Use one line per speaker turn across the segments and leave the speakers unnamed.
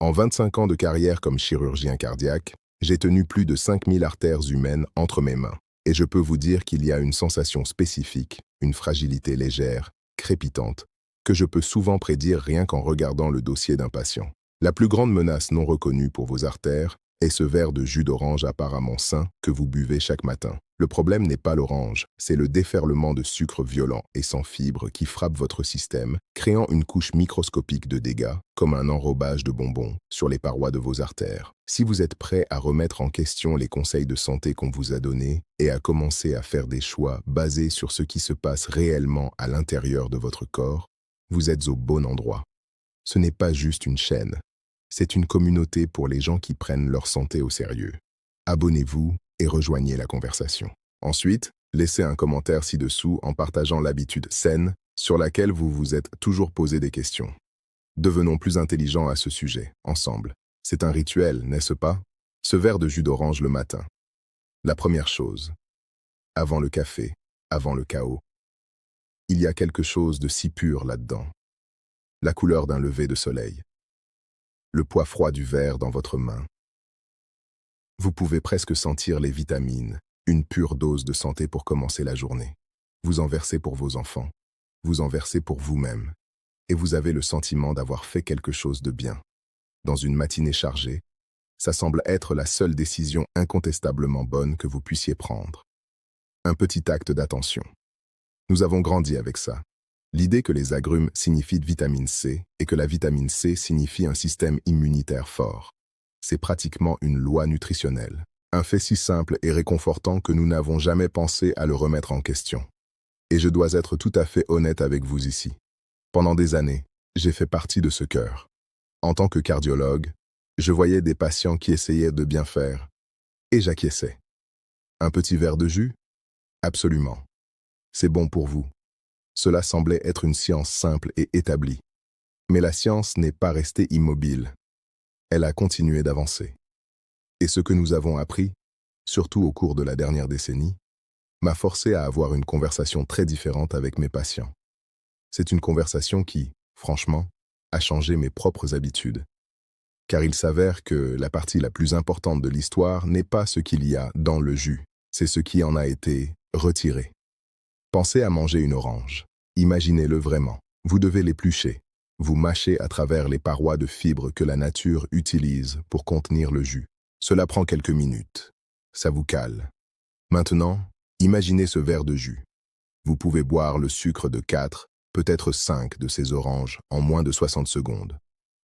En 25 ans de carrière comme chirurgien cardiaque, j'ai tenu plus de 5000 artères humaines entre mes mains. Et je peux vous dire qu'il y a une sensation spécifique, une fragilité légère, crépitante, que je peux souvent prédire rien qu'en regardant le dossier d'un patient. La plus grande menace non reconnue pour vos artères est ce verre de jus d'orange apparemment sain que vous buvez chaque matin. Le problème n'est pas l'orange, c'est le déferlement de sucre violent et sans fibres qui frappe votre système, créant une couche microscopique de dégâts, comme un enrobage de bonbons, sur les parois de vos artères. Si vous êtes prêt à remettre en question les conseils de santé qu'on vous a donnés et à commencer à faire des choix basés sur ce qui se passe réellement à l'intérieur de votre corps, vous êtes au bon endroit. Ce n'est pas juste une chaîne, c'est une communauté pour les gens qui prennent leur santé au sérieux. Abonnez-vous et rejoignez la conversation. Ensuite, laissez un commentaire ci-dessous en partageant l'habitude saine sur laquelle vous vous êtes toujours posé des questions. Devenons plus intelligents à ce sujet, ensemble. C'est un rituel, n'est-ce pas? Ce verre de jus d'orange le matin. La première chose, avant le café, avant le chaos. Il y a quelque chose de si pur là-dedans. La couleur d'un lever de soleil. Le poids froid du verre dans votre main. Vous pouvez presque sentir les vitamines, une pure dose de santé pour commencer la journée. Vous en versez pour vos enfants, vous en versez pour vous-même, et vous avez le sentiment d'avoir fait quelque chose de bien. Dans une matinée chargée, ça semble être la seule décision incontestablement bonne que vous puissiez prendre. Un petit acte d'attention. Nous avons grandi avec ça. L'idée que les agrumes signifient de vitamine C et que la vitamine C signifie un système immunitaire fort. C'est pratiquement une loi nutritionnelle. Un fait si simple et réconfortant que nous n'avons jamais pensé à le remettre en question. Et je dois être tout à fait honnête avec vous ici. Pendant des années, j'ai fait partie de ce cœur. En tant que cardiologue, je voyais des patients qui essayaient de bien faire, et j'acquiesçais. Un petit verre de jus? Absolument. C'est bon pour vous. Cela semblait être une science simple et établie. Mais la science n'est pas restée immobile. Elle a continué d'avancer. Et ce que nous avons appris, surtout au cours de la dernière décennie, m'a forcé à avoir une conversation très différente avec mes patients. C'est une conversation qui, franchement, a changé mes propres habitudes. Car il s'avère que la partie la plus importante de l'histoire n'est pas ce qu'il y a dans le jus, c'est ce qui en a été retiré. Pensez à manger une orange. Imaginez-le vraiment. Vous devez l'éplucher. Vous mâchez à travers les parois de fibres que la nature utilise pour contenir le jus. Cela prend quelques minutes. Ça vous cale. Maintenant, imaginez ce verre de jus. Vous pouvez boire le sucre de 4, peut-être 5 de ces oranges en moins de 60 secondes.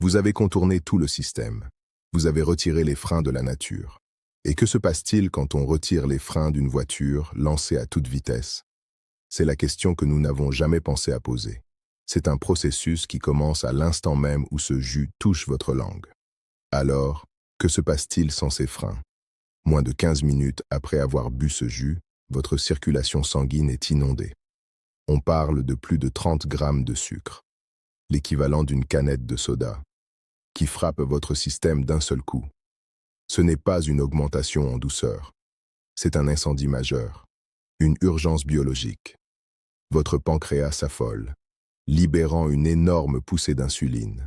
Vous avez contourné tout le système. Vous avez retiré les freins de la nature. Et que se passe-t-il quand on retire les freins d'une voiture lancée à toute vitesse? C'est la question que nous n'avons jamais pensé à poser. C'est un processus qui commence à l'instant même où ce jus touche votre langue. Alors, que se passe-t-il sans ces freins? Moins de 15 minutes après avoir bu ce jus, votre circulation sanguine est inondée. On parle de plus de 30 grammes de sucre, l'équivalent d'une canette de soda, qui frappe votre système d'un seul coup. Ce n'est pas une augmentation en douceur. C'est un incendie majeur, une urgence biologique. Votre pancréas s'affole, libérant une énorme poussée d'insuline,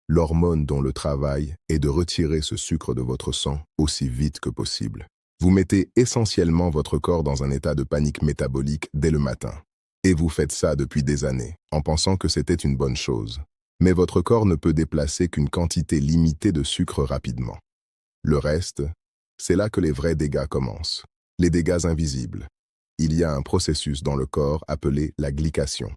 l'hormone dont le travail est de retirer ce sucre de votre sang aussi vite que possible. Vous mettez essentiellement votre corps dans un état de panique métabolique dès le matin. Et vous faites ça depuis des années, en pensant que c'était une bonne chose. Mais votre corps ne peut déplacer qu'une quantité limitée de sucre rapidement. Le reste, c'est là que les vrais dégâts commencent. Les dégâts invisibles. Il y a un processus dans le corps appelé la glycation.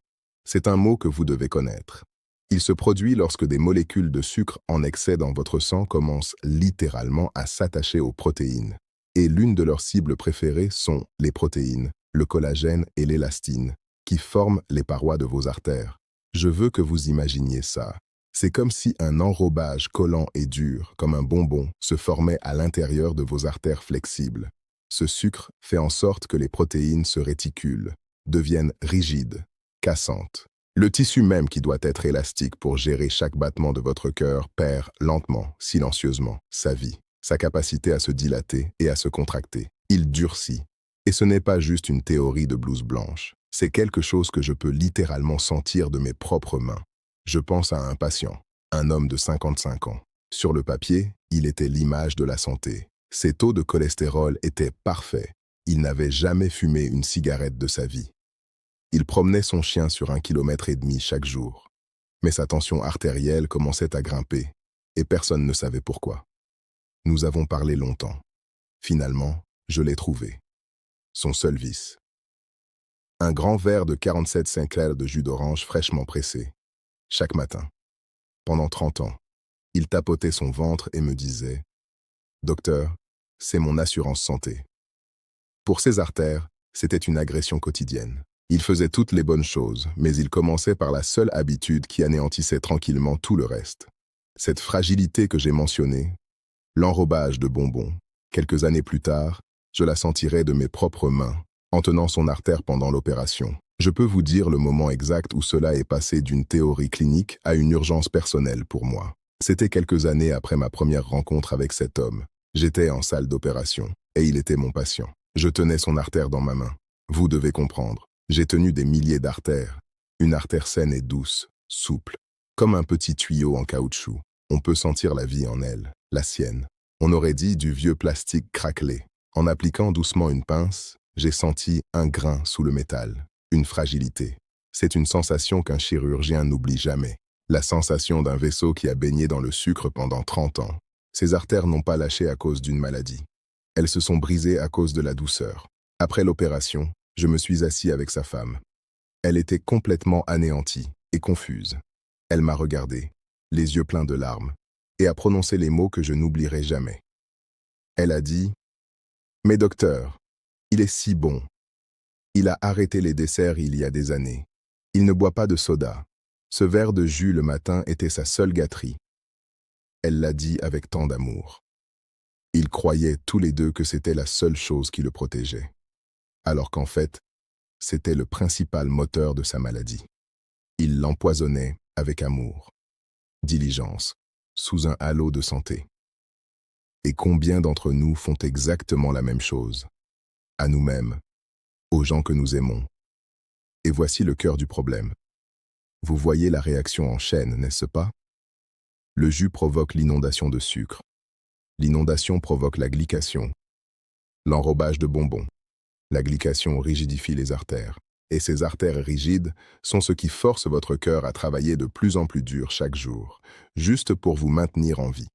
C'est un mot que vous devez connaître. Il se produit lorsque des molécules de sucre en excès dans votre sang commencent littéralement à s'attacher aux protéines. Et l'une de leurs cibles préférées sont les protéines, le collagène et l'élastine, qui forment les parois de vos artères. Je veux que vous imaginiez ça. C'est comme si un enrobage collant et dur, comme un bonbon, se formait à l'intérieur de vos artères flexibles. Ce sucre fait en sorte que les protéines se réticulent, deviennent rigides, cassantes. Le tissu même qui doit être élastique pour gérer chaque battement de votre cœur perd lentement, silencieusement, sa vie, sa capacité à se dilater et à se contracter. Il durcit. Et ce n'est pas juste une théorie de blouse blanche. C'est quelque chose que je peux littéralement sentir de mes propres mains. Je pense à un patient, un homme de 55 ans, Sur le papier, il était l'image de la santé. Ses taux de cholestérol étaient parfaits. Il n'avait jamais fumé une cigarette de sa vie. Il promenait son chien sur 1,5 km chaque jour. Mais sa tension artérielle commençait à grimper, et personne ne savait pourquoi. Nous avons parlé longtemps. Finalement, je l'ai trouvé. Son seul vice. Un grand verre de 47 Sinclair de jus d'orange fraîchement pressé. Chaque matin. Pendant 30 ans. Il tapotait son ventre et me disait « Docteur, c'est mon assurance santé ». Pour ses artères, c'était une agression quotidienne. Il faisait toutes les bonnes choses, mais il commençait par la seule habitude qui anéantissait tranquillement tout le reste. Cette fragilité que j'ai mentionnée, l'enrobage de bonbons, quelques années plus tard, je la sentirais de mes propres mains, en tenant son artère pendant l'opération. Je peux vous dire le moment exact où cela est passé d'une théorie clinique à une urgence personnelle pour moi. C'était quelques années après ma première rencontre avec cet homme. J'étais en salle d'opération, et il était mon patient. Je tenais son artère dans ma main. Vous devez comprendre, j'ai tenu des milliers d'artères. Une artère saine et douce, souple, comme un petit tuyau en caoutchouc. On peut sentir la vie en elle, la sienne. On aurait dit du vieux plastique craquelé. En appliquant doucement une pince, j'ai senti un grain sous le métal, une fragilité. C'est une sensation qu'un chirurgien n'oublie jamais. La sensation d'un vaisseau qui a baigné dans le sucre pendant 30 ans. Ses artères n'ont pas lâché à cause d'une maladie. Elles se sont brisées à cause de la douceur. Après l'opération, je me suis assis avec sa femme. Elle était complètement anéantie et confuse. Elle m'a regardé, les yeux pleins de larmes, et a prononcé les mots que je n'oublierai jamais. Elle a dit « Mais docteur, il est si bon. Il a arrêté les desserts il y a des années. Il ne boit pas de soda. Ce verre de jus le matin était sa seule gâterie. » Elle l'a dit avec tant d'amour. Ils croyaient tous les deux que c'était la seule chose qui le protégeait, alors qu'en fait, c'était le principal moteur de sa maladie. Ils l'empoisonnaient avec amour, diligence, sous un halo de santé. Et combien d'entre nous font exactement la même chose, à nous-mêmes, aux gens que nous aimons? Et voici le cœur du problème. Vous voyez la réaction en chaîne, n'est-ce pas? Le jus provoque l'inondation de sucre. L'inondation provoque la glycation, l'enrobage de bonbons. La glycation rigidifie les artères. Et ces artères rigides sont ce qui force votre cœur à travailler de plus en plus dur chaque jour, juste pour vous maintenir en vie.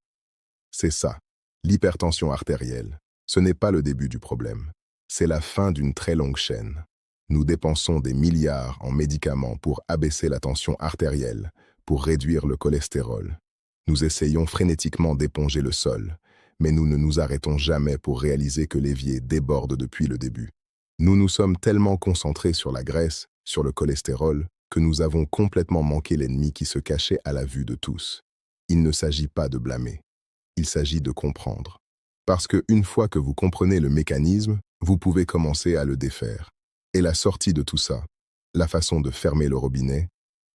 C'est ça, l'hypertension artérielle. Ce n'est pas le début du problème. C'est la fin d'une très longue chaîne. Nous dépensons des milliards en médicaments pour abaisser la tension artérielle, pour réduire le cholestérol. Nous essayons frénétiquement d'éponger le sol, mais nous ne nous arrêtons jamais pour réaliser que l'évier déborde depuis le début. Nous nous sommes tellement concentrés sur la graisse, sur le cholestérol, que nous avons complètement manqué l'ennemi qui se cachait à la vue de tous. Il ne s'agit pas de blâmer, il s'agit de comprendre. Parce qu'une fois que vous comprenez le mécanisme, vous pouvez commencer à le défaire. Et la sortie de tout ça, la façon de fermer le robinet,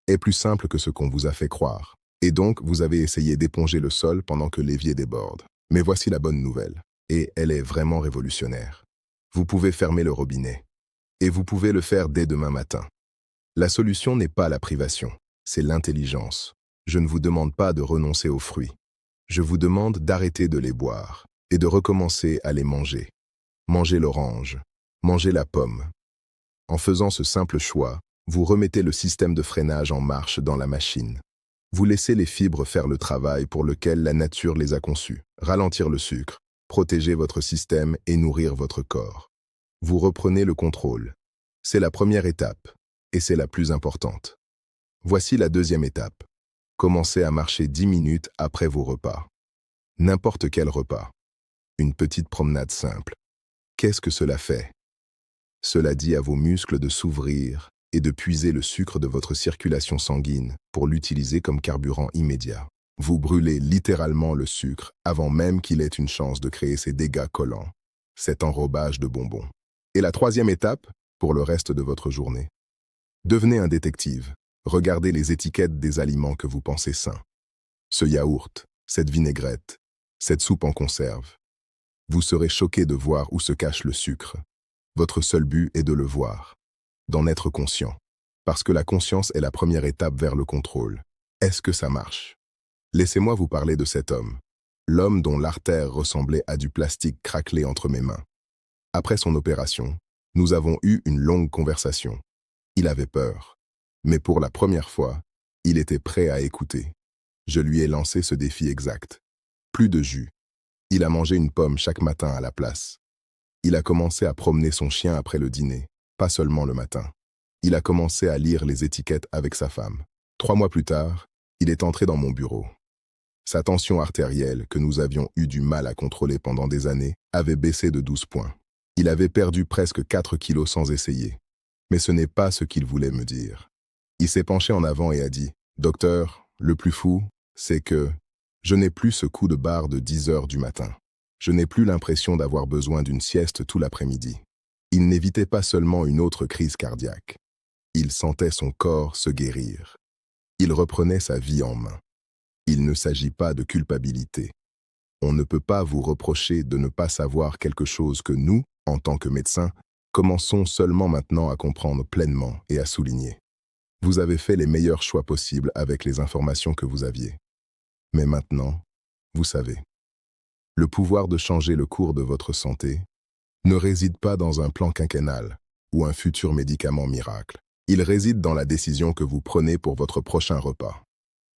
est plus simple que ce qu'on vous a fait croire. Et donc, vous avez essayé d'éponger le sol pendant que l'évier déborde. Mais voici la bonne nouvelle, et elle est vraiment révolutionnaire. Vous pouvez fermer le robinet, et vous pouvez le faire dès demain matin. La solution n'est pas la privation, c'est l'intelligence. Je ne vous demande pas de renoncer aux fruits. Je vous demande d'arrêter de les boire et de recommencer à les manger. Mangez l'orange, mangez la pomme. En faisant ce simple choix, vous remettez le système de freinage en marche dans la machine. Vous laissez les fibres faire le travail pour lequel la nature les a conçues. Ralentir le sucre, protéger votre système et nourrir votre corps. Vous reprenez le contrôle. C'est la première étape, et c'est la plus importante. Voici la deuxième étape. Commencez à marcher 10 minutes après vos repas. N'importe quel repas. Une petite promenade simple. Qu'est-ce que cela fait? Cela dit à vos muscles de s'ouvrir et de puiser le sucre de votre circulation sanguine pour l'utiliser comme carburant immédiat. Vous brûlez littéralement le sucre avant même qu'il ait une chance de créer ces dégâts collants, cet enrobage de bonbons. Et la troisième étape, pour le reste de votre journée. Devenez un détective. Regardez les étiquettes des aliments que vous pensez sains. Ce yaourt, cette vinaigrette, cette soupe en conserve. Vous serez choqué de voir où se cache le sucre. Votre seul but est de le voir, d'en être conscient. Parce que la conscience est la première étape vers le contrôle. Est-ce que ça marche? Laissez-moi vous parler de cet homme. L'homme dont l'artère ressemblait à du plastique craquelé entre mes mains. Après son opération, nous avons eu une longue conversation. Il avait peur. Mais pour la première fois, il était prêt à écouter. Je lui ai lancé ce défi exact. Plus de jus. Il a mangé une pomme chaque matin à la place. Il a commencé à promener son chien après le dîner, pas seulement le matin. Il a commencé à lire les étiquettes avec sa femme. 3 mois plus tard, il est entré dans mon bureau. Sa tension artérielle, que nous avions eu du mal à contrôler pendant des années, avait baissé de 12 points. Il avait perdu presque 4 kilos sans essayer. Mais ce n'est pas ce qu'il voulait me dire. Il s'est penché en avant et a dit « Docteur, le plus fou, c'est que je n'ai plus ce coup de barre de 10 heures du matin. Je n'ai plus l'impression d'avoir besoin d'une sieste tout l'après-midi. » Il n'évitait pas seulement une autre crise cardiaque. Il sentait son corps se guérir. Il reprenait sa vie en main. Il ne s'agit pas de culpabilité. On ne peut pas vous reprocher de ne pas savoir quelque chose que nous, en tant que médecins, commençons seulement maintenant à comprendre pleinement et à souligner. Vous avez fait les meilleurs choix possibles avec les informations que vous aviez. Mais maintenant, vous savez. Le pouvoir de changer le cours de votre santé ne réside pas dans un plan quinquennal ou un futur médicament miracle. Il réside dans la décision que vous prenez pour votre prochain repas.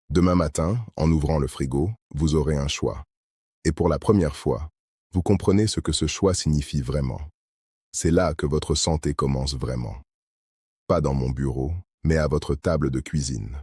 Demain matin, en ouvrant le frigo, vous aurez un choix. Et pour la première fois, vous comprenez ce que ce choix signifie vraiment. C'est là que votre santé commence vraiment. Pas dans mon bureau, mais à votre table de cuisine.